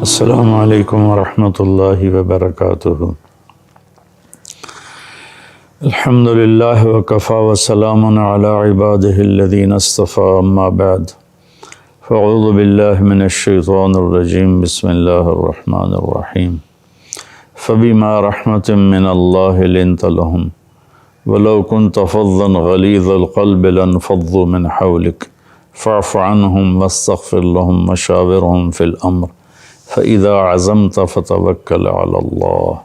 السلام علیکم ورحمۃ اللہ وبرکاتہ۔ الحمد للہ وکفی وسلام علی عبادہ الذین اصطفی، اما بعد فاعوذ باللہ من الشیطان الرجیم، بسم اللہ الرحمن الرحیم۔ فبما رحمۃ من اللہ لنت لہم ولو كنت فظا غلیظ القلب لانفضوا من حولک فاعف عنہم واستغفر لہم وشاورہم فی الامر فَإِذَا عَزَمْتَ فَتَوَكَّلْ عَلَى اللَّهِ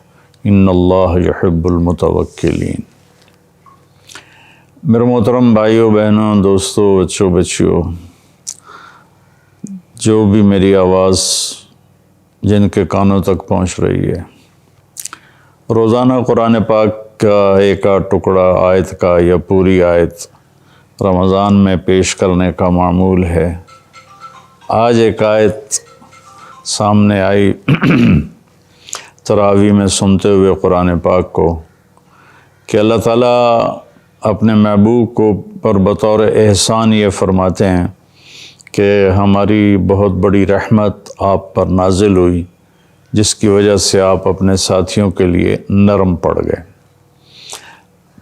إِنَّ اللَّهَ يُحِبُّ الْمُتَوَكِّلِينَ۔ میرے محترم بھائیوں بہنوں، دوستوں، بچیوں، جو بھی میری آواز جن کے کانوں تک پہنچ رہی ہے، روزانہ قرآن پاک کا ایک ٹکڑا آیت کا یا پوری آیت رمضان میں پیش کرنے کا معمول ہے۔ آج ایک آیت سامنے آئی تراویح میں سنتے ہوئے قرآن پاک کو کہ اللہ تعالیٰ اپنے محبوب کو پر بطور احسان یہ فرماتے ہیں کہ ہماری بہت بڑی رحمت آپ پر نازل ہوئی، جس کی وجہ سے آپ اپنے ساتھیوں کے لیے نرم پڑ گئے۔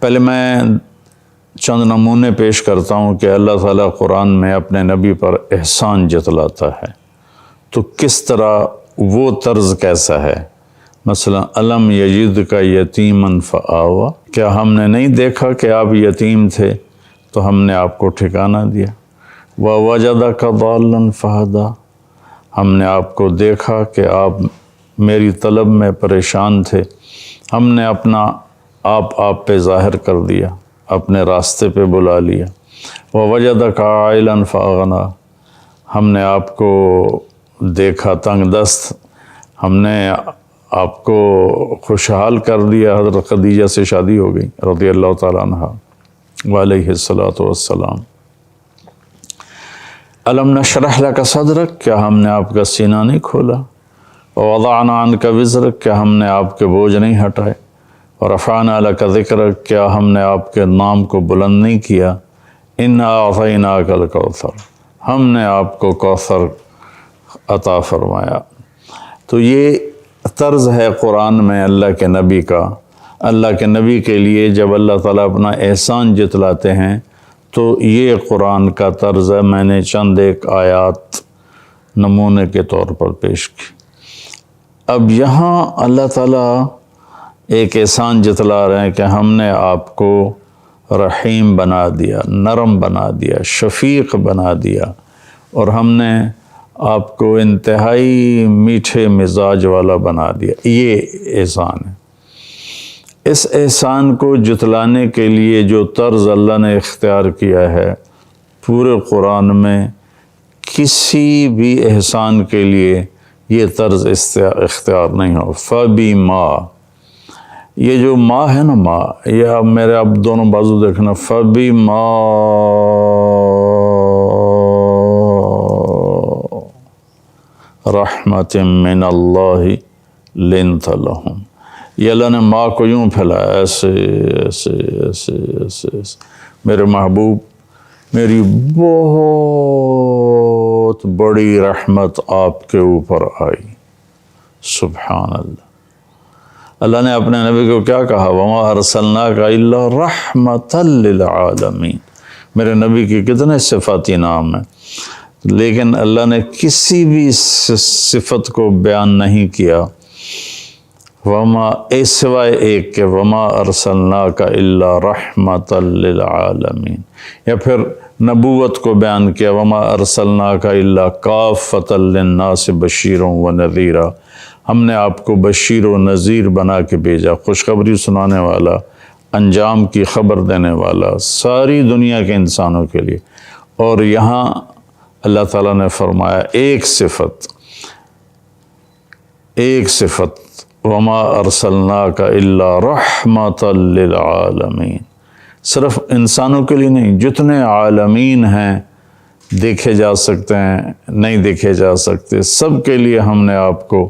پہلے میں چند نمونے پیش کرتا ہوں کہ اللہ تعالیٰ قرآن میں اپنے نبی پر احسان جتلاتا ہے تو کس طرح، وہ طرز کیسا ہے۔ مثلا الم یجدک یتیما فآویٰ، کیا ہم نے نہیں دیکھا کہ آپ یتیم تھے تو ہم نے آپ کو ٹھکانہ دیا۔ ووجدک ضالا فہدیٰ، ہم نے آپ کو دیکھا کہ آپ میری طلب میں پریشان تھے، ہم نے اپنا آپ پہ ظاہر کر دیا، اپنے راستے پہ بلا لیا۔ ووجدک عائلا فاغنیٰ، ہم نے آپ کو دیکھا تنگ دست، ہم نے آپ کو خوشحال کر دیا۔ حضرت خدیجہ سے شادی ہو گئی رضی اللہ تعالیٰ عنہا وعلیہ الصلاۃ والسلام۔ الم نشرح لک صدرک، کیا ہم نے آپ کا سینہ نہیں کھولا۔ ووضعنا عنک وزرک، کیا ہم نے آپ کے بوجھ نہیں ہٹائے۔ ورفعنا لک ذکرک، کیا ہم نے آپ کے نام کو بلند نہیں کیا۔ انا اعطیناک الکوثر، ہم نے آپ کو کوثر عطا فرمایا۔ تو یہ طرز ہے قرآن میں اللہ کے نبی کا۔ اللہ کے نبی کے لیے جب اللہ تعالیٰ اپنا احسان جتلاتے ہیں تو یہ قرآن کا طرز ہے۔ میں نے چند ایک آیات نمونے کے طور پر پیش کی۔ اب یہاں اللہ تعالیٰ ایک احسان جتلا رہے ہیں کہ ہم نے آپ کو رحیم بنا دیا، نرم بنا دیا، شفیق بنا دیا، اور ہم نے آپ کو انتہائی میٹھے مزاج والا بنا دیا۔ یہ احسان ہے۔ اس احسان کو جتلانے کے لیے جو طرز اللہ نے اختیار کیا ہے، پورے قرآن میں کسی بھی احسان کے لیے یہ طرز اختیار نہیں ہو۔ فَبِمَا، یہ جو ما ہے نا، ما، یہ اب میرے اب دونوں بازو دیکھنا۔ فَبِمَا رحمت من اللہ لنت لہم، یہ اللہ نے ماں کو یوں پھیلایا، ایسے ایسے ایسے ایسے ایسے۔ میرے محبوب، میری بہت بڑی رحمت آپ کے اوپر آئی۔ سبحان اللہ۔ اللہ نے اپنے نبی کو کیا کہا؟ وما ارسلناک الا رحمۃ للعالمین۔ میرے نبی کی کتنے صفاتی نام ہیں، لیکن اللہ نے کسی بھی صفت کو بیان نہیں کیا وما، سوائے ایک کہ وما ارسلناک الا رحمۃ للعالمین، یا پھر نبوت کو بیان کیا وما ارسلناک الا کافۃ للناس بشیرا ونذیرا، ہم نے آپ کو بشیر و نذیر بنا کے بھیجا، خوشخبری سنانے والا، انجام کی خبر دینے والا، ساری دنیا کے انسانوں کے لیے۔ اور یہاں اللہ تعالیٰ نے فرمایا ایک صفت وما ارسلناک الا رحمۃ للعالمین، صرف انسانوں کے لیے نہیں، جتنے عالمین ہیں، دیکھے جا سکتے ہیں، نہیں دیکھے جا سکتے، سب کے لیے ہم نے آپ کو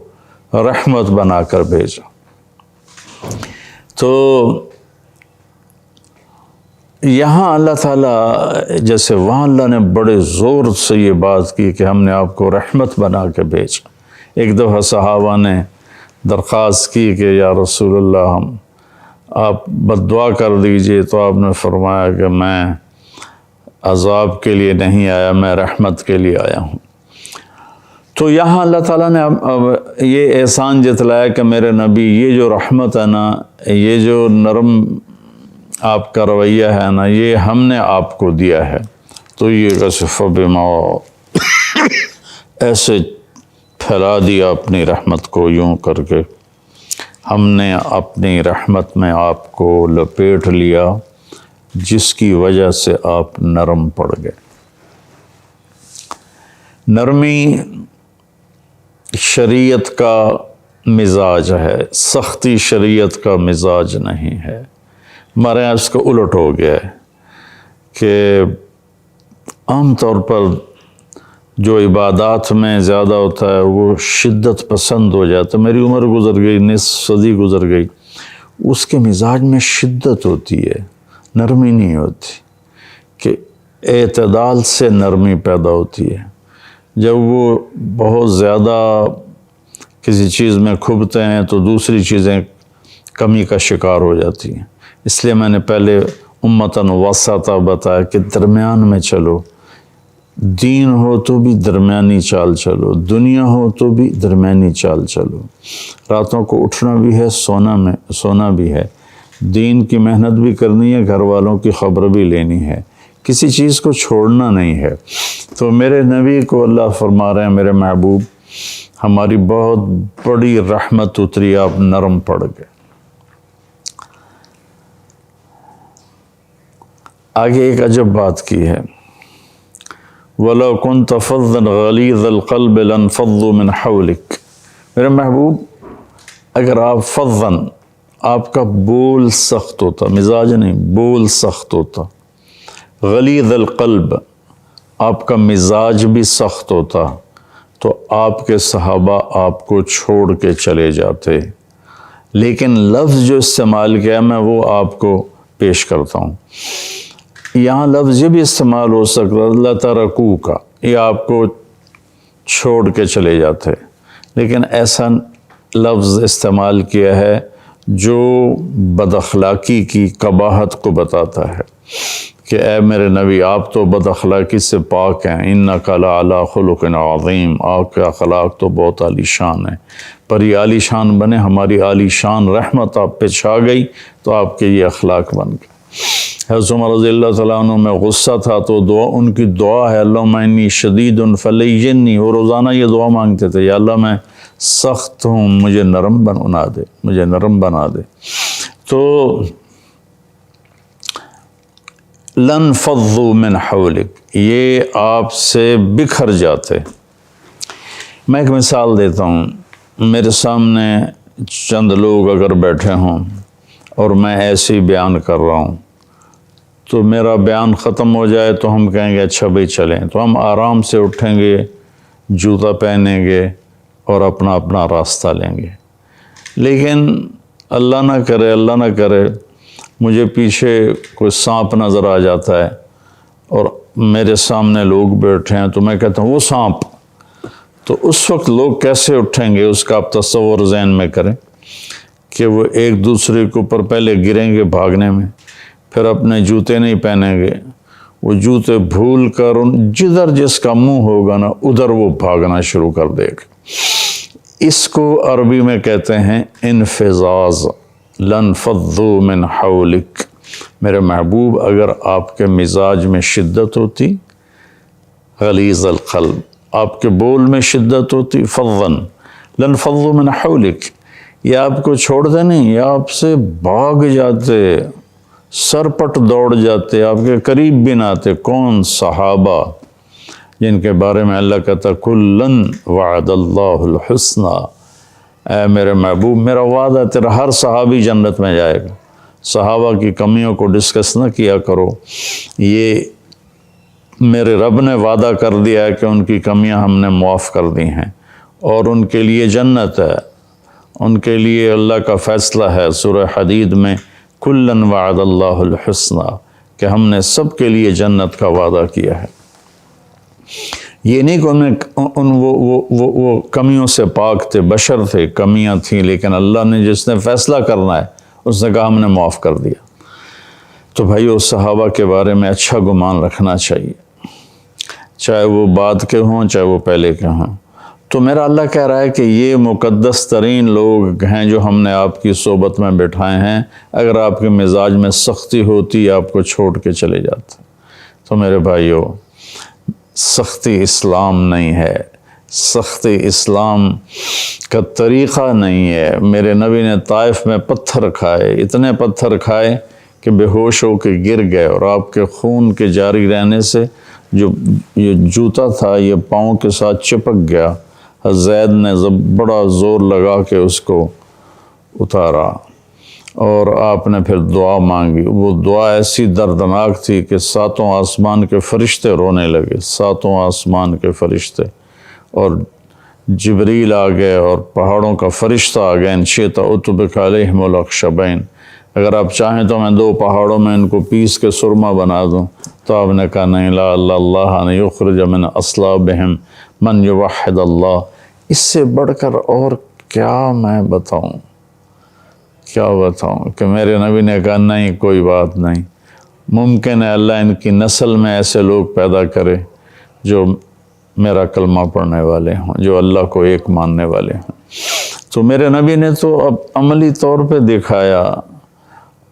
رحمت بنا کر بھیجا۔ تو یہاں اللہ تعالیٰ، جیسے وہاں اللہ نے بڑے زور سے یہ بات کی کہ ہم نے آپ کو رحمت بنا کے بھیجا، ایک دفعہ صحابہ نے درخواست کی کہ یا رسول اللہ آپ بد دعا کر دیجئے، تو آپ نے فرمایا کہ میں عذاب کے لیے نہیں آیا، میں رحمت کے لیے آیا ہوں۔ تو یہاں اللہ تعالیٰ نے اب یہ احسان جتلایا کہ میرے نبی یہ جو رحمت ہے نا، یہ جو نرم آپ کا رویہ ہے نا، یہ ہم نے آپ کو دیا ہے۔ تو یہ کشف بما ایسے پھیلا دیا اپنی رحمت کو یوں کر کے، ہم نے اپنی رحمت میں آپ کو لپیٹ لیا، جس کی وجہ سے آپ نرم پڑ گئے۔ نرمی شریعت کا مزاج ہے، سختی شریعت کا مزاج نہیں ہے۔ ہمارے یہاں اس کا الٹ ہو گیا ہے کہ عام طور پر جو عبادات میں زیادہ ہوتا ہے وہ شدت پسند ہو جاتا ہے۔ میری عمر گزر گئی، نصف صدی گزر گئی، اس کے مزاج میں شدت ہوتی ہے، نرمی نہیں ہوتی، کہ اعتدال سے نرمی پیدا ہوتی ہے۔ جب وہ بہت زیادہ کسی چیز میں کھبتے ہیں تو دوسری چیزیں کمی کا شکار ہو جاتی ہیں۔ اس لیے میں نے پہلے امتاً وسطا بتایا کہ درمیان میں چلو، دین ہو تو بھی درمیانی چال چلو، دنیا ہو تو بھی درمیانی چال چلو۔ راتوں کو اٹھنا بھی ہے، سونا بھی ہے، دین کی محنت بھی کرنی ہے، گھر والوں کی خبر بھی لینی ہے، کسی چیز کو چھوڑنا نہیں ہے۔ تو میرے نبی کو اللہ فرما رہے ہیں، میرے محبوب ہماری بہت بڑی رحمت اتری، آپ نرم پڑ گئے۔ آگے ایک عجب بات کی ہے، وَلَوْ كُنْتَ فَظًّا غَلِيظَ الْقَلْبِ لَانفَضُّوا مِنْ حَوْلِكَ۔ میرے محبوب اگر آپ فظًّا، آپ کا بول سخت ہوتا، مزاج نہیں، بول سخت ہوتا، غلیظ القلب، آپ کا مزاج بھی سخت ہوتا، تو آپ کے صحابہ آپ کو چھوڑ کے چلے جاتے۔ لیکن لفظ جو استعمال کیا میں وہ آپ کو پیش کرتا ہوں۔ یہاں لفظ یہ بھی استعمال ہو سکتا ہے لَتَرَكُوكَ کا، یہ آپ کو چھوڑ کے چلے جاتے، لیکن ایسا لفظ استعمال کیا ہے جو بد اخلاقی کی قباحت کو بتاتا ہے کہ اے میرے نبی آپ تو بد اخلاقی سے پاک ہیں، اِنَّكَ لَعَلَىٰ خُلُقٍ عَظِيمٍ، آپ کے اخلاق تو بہت عالی شان ہیں۔ پر یہ عالی شان بنے، ہماری عالی شان رحمت آپ پہ چھا گئی تو آپ کے یہ اخلاق بن گئے۔ حضرت عمر رضی اللہ تعالیٰ عنہ میں غصہ تھا تو ان کی دعا ہے اللہم انی شدید فلیجنی، وہ روزانہ یہ دعا مانگتے تھے، یا اللہ میں سخت ہوں، مجھے نرم بنا دے۔ تو لَانفَضُّوا مِنْ حَوْلِكَ، یہ آپ سے بکھر جاتے۔ میں ایک مثال دیتا ہوں، میرے سامنے چند لوگ اگر بیٹھے ہوں اور میں ایسے ہی بیان کر رہا ہوں تو میرا بیان ختم ہو جائے تو ہم کہیں گے اچھا بھائی چلیں، تو ہم آرام سے اٹھیں گے، جوتا پہنیں گے اور اپنا راستہ لیں گے۔ لیکن اللہ نہ کرے مجھے پیچھے کوئی سانپ نظر آ جاتا ہے اور میرے سامنے لوگ بیٹھے ہیں تو میں کہتا ہوں وہ سانپ، تو اس وقت لوگ کیسے اٹھیں گے اس کا آپ تصور ذہن میں کریں کہ وہ ایک دوسرے کے اوپر پہلے گریں گے بھاگنے میں، پھر اپنے جوتے نہیں پہنیں گے، وہ جوتے بھول کر جدھر جس کا منہ ہوگا نا ادھر وہ بھاگنا شروع کر دے گا۔ اس کو عربی میں کہتے ہیں انفزاز، لَانفَضُّوا مِنْ حَوْلِكَ۔ میرے محبوب اگر آپ کے مزاج میں شدت ہوتی، غلیظ القلب، آپ کے بول میں شدت ہوتی، فَضًّا لَانفَضُّوا مِنْ حَوْلِكَ، یہ آپ کو چھوڑتے نہیں، یہ آپ سے بھاگ جاتے، سرپٹ دوڑ جاتے، آپ کے قریب بھی نہ آتے۔ کون؟ صحابہ، جن کے بارے میں اللہ کہتا کُلًّا وعد اللہ الحسنى، اے میرے محبوب میرا وعدہ تیرا ہر صحابی جنت میں جائے گا۔ صحابہ کی کمیوں کو ڈسکس نہ کیا کرو، یہ میرے رب نے وعدہ کر دیا ہے کہ ان کی کمیاں ہم نے معاف کر دی ہیں اور ان کے لیے جنت ہے، ان کے لیے اللہ کا فیصلہ ہے۔ سورہ حدید میں کُلًّا وعد اللہ الحسنى، کہ ہم نے سب کے لیے جنت کا وعدہ کیا ہے۔ یہ نہیں کہ وہ کمیوں سے پاک تھے، بشر تھے، کمیاں تھیں، لیکن اللہ نے جس نے فیصلہ کرنا ہے اس نے کہا ہم نے معاف کر دیا۔ تو بھائی اس صحابہ کے بارے میں اچھا گمان رکھنا چاہیے، چاہے وہ بعد کے ہوں چاہے وہ پہلے کے ہوں۔ تو میرا اللہ کہہ رہا ہے کہ یہ مقدس ترین لوگ ہیں جو ہم نے آپ کی صحبت میں بٹھائے ہیں، اگر آپ کے مزاج میں سختی ہوتی آپ کو چھوڑ کے چلے جاتے۔ تو میرے بھائیو، سختی اسلام نہیں ہے، سختی اسلام کا طریقہ نہیں ہے۔ میرے نبی نے طائف میں پتھر کھائے، اتنے پتھر کھائے کہ بے ہوش ہو کے گر گئے، اور آپ کے خون کے جاری رہنے سے جو یہ جوتا تھا یہ پاؤں کے ساتھ چپک گیا۔ زید نے بڑا زور لگا کے اس کو اتارا، اور آپ نے پھر دعا مانگی۔ وہ دعا ایسی دردناک تھی کہ ساتوں آسمان کے فرشتے رونے لگے، ساتوں آسمان کے فرشتے، اور جبریل آ گئے اور پہاڑوں کا فرشتہ آ گئے۔ ان شئت اتبک علیہم الاخشبین، اگر آپ چاہیں تو میں 2 پہاڑوں میں ان کو پیس کے سرما بنا دوں۔ تو آپ نے کہا نہیں، لا اللہ ان یخرج من اصلابہم من یوحد اللہ۔ اس سے بڑھ کر اور کیا میں بتاؤں، کیا بتاؤں کہ میرے نبی نے کہا نہیں، کوئی بات نہیں، ممکن ہے اللہ ان کی نسل میں ایسے لوگ پیدا کرے جو میرا کلمہ پڑھنے والے ہوں، جو اللہ کو ایک ماننے والے ہوں۔ تو میرے نبی نے تو اب عملی طور پہ دکھایا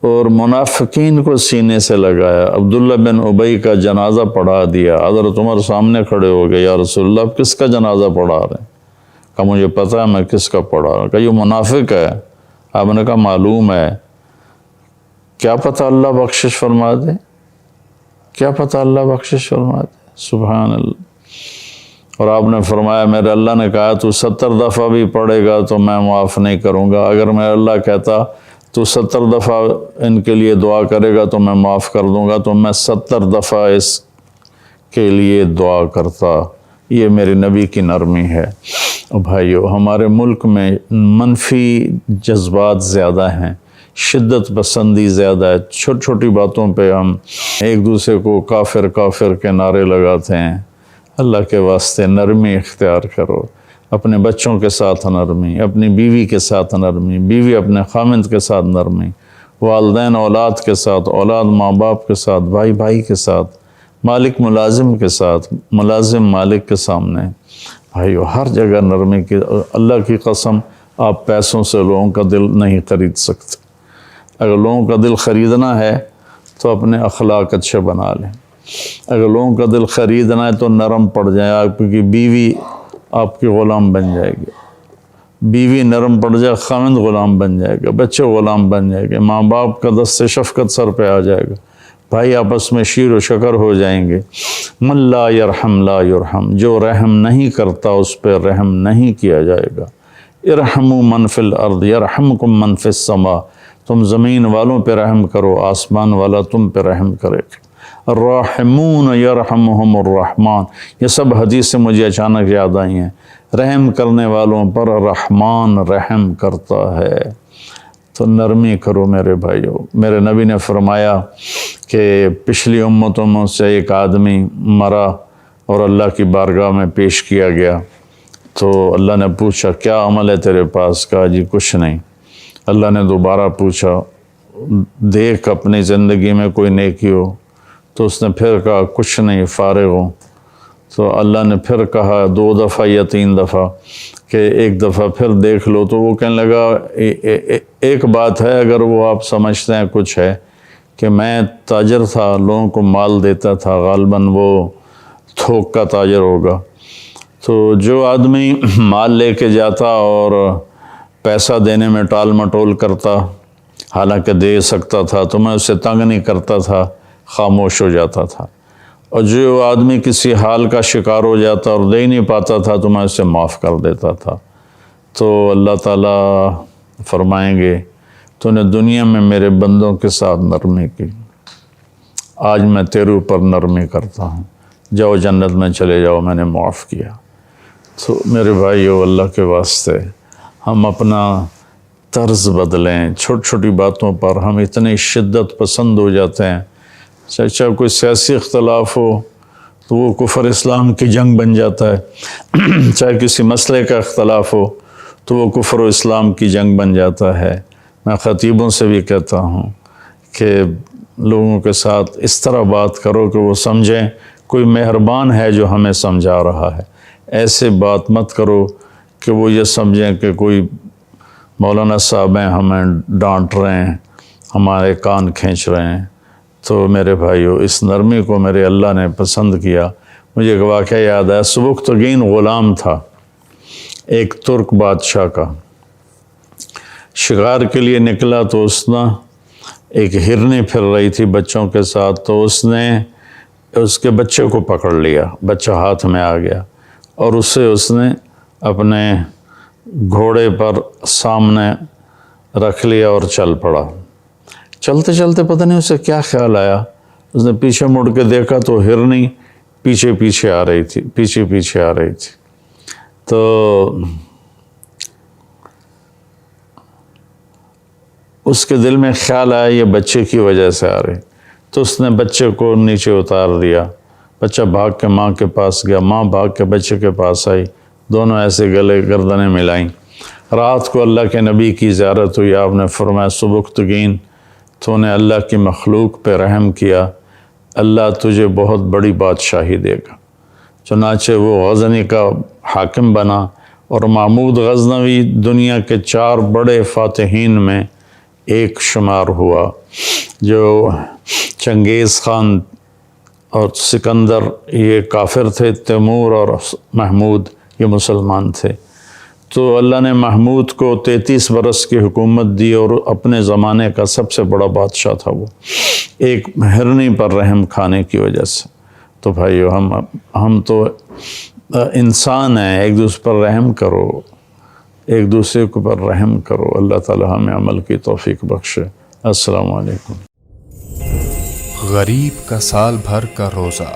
اور منافقین کو سینے سے لگایا۔ عبداللہ بن ابی کا جنازہ پڑھا دیا، حضرت عمر سامنے کھڑے ہو گئے، یا رسول اللہ آپ کس کا جنازہ پڑھا رہے ہیں؟ کہا مجھے پتہ ہے میں کس کا پڑھا رہا ہوں۔ کہا یہ منافق ہے۔ آپ نے کہا معلوم ہے، کیا پتہ اللہ بخشش فرما دے، کیا پتہ اللہ بخشش فرما دے، سبحان اللہ۔ اور آپ نے فرمایا میرے اللہ نے کہا تو 70 دفعہ بھی پڑھے گا تو میں معاف نہیں کروں گا، اگر میرا اللہ کہتا تو 70 دفعہ ان کے لیے دعا کرے گا تو میں معاف کر دوں گا، تو میں 70 دفعہ اس کے لیے دعا کرتا۔ یہ میرے نبی کی نرمی ہے۔ بھائیو، ہمارے ملک میں منفی جذبات زیادہ ہیں، شدت پسندی زیادہ ہے، چھوٹی چھوٹی باتوں پہ ہم ایک دوسرے کو کافر کافر کے نعرے لگاتے ہیں۔ اللہ کے واسطے نرمی اختیار کرو، اپنے بچوں کے ساتھ نرمی، اپنی بیوی کے ساتھ نرمی، بیوی اپنے خامند کے ساتھ نرمی، والدین اولاد کے ساتھ، اولاد ماں باپ کے ساتھ، بھائی بھائی کے ساتھ، مالک ملازم کے ساتھ، ملازم مالک کے سامنے۔ بھائیو، ہر جگہ نرمی کی، اللہ کی قسم آپ پیسوں سے لوگوں کا دل نہیں خرید سکتے۔ اگر لوگوں کا دل خریدنا ہے تو اپنے اخلاق اچھے بنا لیں، اگر لوگوں کا دل خریدنا ہے تو نرم پڑ جائیں، آپ کی بیوی آپ کی غلام بن جائے گی، بیوی نرم پڑ جائے خامند غلام بن جائے گا، بچے غلام بن جائے گے، ماں باپ کا دست شفقت سر پہ آ جائے گا، بھائی آپس میں شیر و شکر ہو جائیں گے۔ من لا یرحم لا یرحم، جو رحم نہیں کرتا اس پہ رحم نہیں کیا جائے گا۔ ارحموا من فی الارض یرحمکم من فی السماء، تم زمین والوں پہ رحم کرو، آسمان والا تم پہ رحم کرے گا۔ الراحمون یرحمہم الرحمن، یہ سب حدیثیں مجھے اچانک یاد آئی ہیں۔ رحم کرنے والوں پر رحمان رحم کرتا ہے۔ تو نرمی کرو میرے بھائیو۔ میرے نبی نے فرمایا کہ پچھلی امتوں میں سے ایک آدمی مرا اور اللہ کی بارگاہ میں پیش کیا گیا، تو اللہ نے پوچھا کیا عمل ہے تیرے پاس؟ کہا جی کچھ نہیں۔ اللہ نے دوبارہ پوچھا دیکھ اپنی زندگی میں کوئی نیکی ہو؟ تو اس نے پھر کہا کچھ نہیں، فارغ ہوں۔ تو اللہ نے پھر کہا 2 دفعہ یا 3 دفعہ کہ ایک دفعہ پھر دیکھ لو۔ تو وہ کہنے لگا ایک بات ہے، اگر وہ آپ سمجھتے ہیں کچھ ہے، کہ میں تاجر تھا، لوگوں کو مال دیتا تھا، غالباً وہ تھوک کا تاجر ہوگا۔ تو جو آدمی مال لے کے جاتا اور پیسہ دینے میں ٹال مٹول کرتا، حالانکہ دے سکتا تھا، تو میں اسے تنگ نہیں کرتا تھا، خاموش ہو جاتا تھا۔ اور جو آدمی کسی حال کا شکار ہو جاتا اور دے نہیں پاتا تھا تو میں اسے معاف کر دیتا تھا۔ تو اللہ تعالیٰ فرمائیں گے تو نے دنیا میں میرے بندوں کے ساتھ نرمی کی، آج میں تیرے اوپر نرمی کرتا ہوں، جاؤ جنت میں چلے جاؤ، میں نے معاف کیا۔ تو میرے بھائیو، اللہ کے واسطے ہم اپنا طرز بدلیں۔ چھوٹی چھوٹی باتوں پر ہم اتنے شدت پسند ہو جاتے ہیں، چاہے کوئی سیاسی اختلاف ہو تو وہ کفر اسلام کی جنگ بن جاتا ہے، چاہے کسی مسئلے کا اختلاف ہو تو وہ کفر و اسلام کی جنگ بن جاتا ہے۔ میں خطیبوں سے بھی کہتا ہوں کہ لوگوں کے ساتھ اس طرح بات کرو کہ وہ سمجھیں کوئی مہربان ہے جو ہمیں سمجھا رہا ہے، ایسے بات مت کرو کہ وہ یہ سمجھیں کہ کوئی مولانا صاحب ہیں ہمیں ڈانٹ رہے ہیں، ہمارے کان کھینچ رہے ہیں۔ تو میرے بھائیو، اس نرمی کو میرے اللہ نے پسند کیا۔ مجھے ایک واقعہ یاد ہے، سبکتگین غلام تھا ایک ترک بادشاہ کا، شکار کے لیے نکلا تو اس نے ایک ہرنی پھر رہی تھی بچوں کے ساتھ، تو اس نے اس کے بچے کو پکڑ لیا، بچہ ہاتھ میں آ گیا اور اس نے اپنے گھوڑے پر سامنے رکھ لیا اور چل پڑا۔ چلتے چلتے پتہ نہیں اسے کیا خیال آیا، اس نے پیچھے مڑ کے دیکھا تو ہرنی پیچھے آ رہی تھی۔ تو اس کے دل میں خیال آیا یہ بچے کی وجہ سے آ رہی، تو اس نے بچے کو نیچے اتار دیا۔ بچہ بھاگ کے ماں کے پاس گیا، ماں بھاگ کے بچے کے پاس آئی، دونوں ایسے گلے گردنیں ملائیں۔ رات کو اللہ کے نبی کی زیارت ہوئی، آپ نے فرمایا سبکتگین تو نے اللہ کی مخلوق پہ رحم کیا، اللہ تجھے بہت بڑی بادشاہی دے گا۔ چنانچہ وہ غزنی کا حاکم بنا اور محمود غزنوی دنیا کے 4 بڑے فاتحین میں ایک شمار ہوا۔ جو چنگیز خان اور سکندر یہ کافر تھے، تیمور اور محمود یہ مسلمان تھے۔ تو اللہ نے محمود کو 33 برس کی حکومت دی اور اپنے زمانے کا سب سے بڑا بادشاہ تھا وہ، ایک ہرنی پر رحم کھانے کی وجہ سے۔ تو بھائیو، ہم تو انسان ہیں، ایک دوسرے پر رحم کرو، ایک دوسرے کے پر رحم کرو۔ اللہ تعالی ہمیں عمل کی توفیق بخشے۔ السلام علیکم۔ غریب کا سال بھر کا روزہ،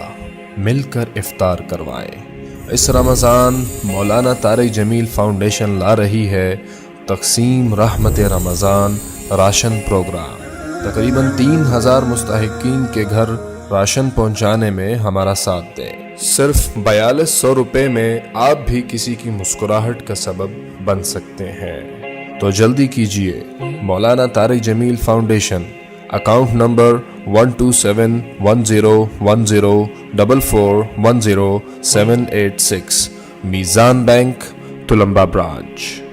مل کر افطار کروائیں۔ اس رمضان مولانا طارق جمیل فاؤنڈیشن لا رہی ہے تقسیم رحمت رمضان راشن پروگرام۔ تقریباً 3000 مستحقین کے گھر راشن پہنچانے میں ہمارا ساتھ دیں۔ صرف 4200 روپے میں آپ بھی کسی کی مسکراہٹ کا سبب بن سکتے ہیں، تو جلدی کیجیے۔ مولانا طارق جمیل فاؤنڈیشن، اکاؤنٹ نمبر 127101044100786، میزان بینک، تلمبا برانچ۔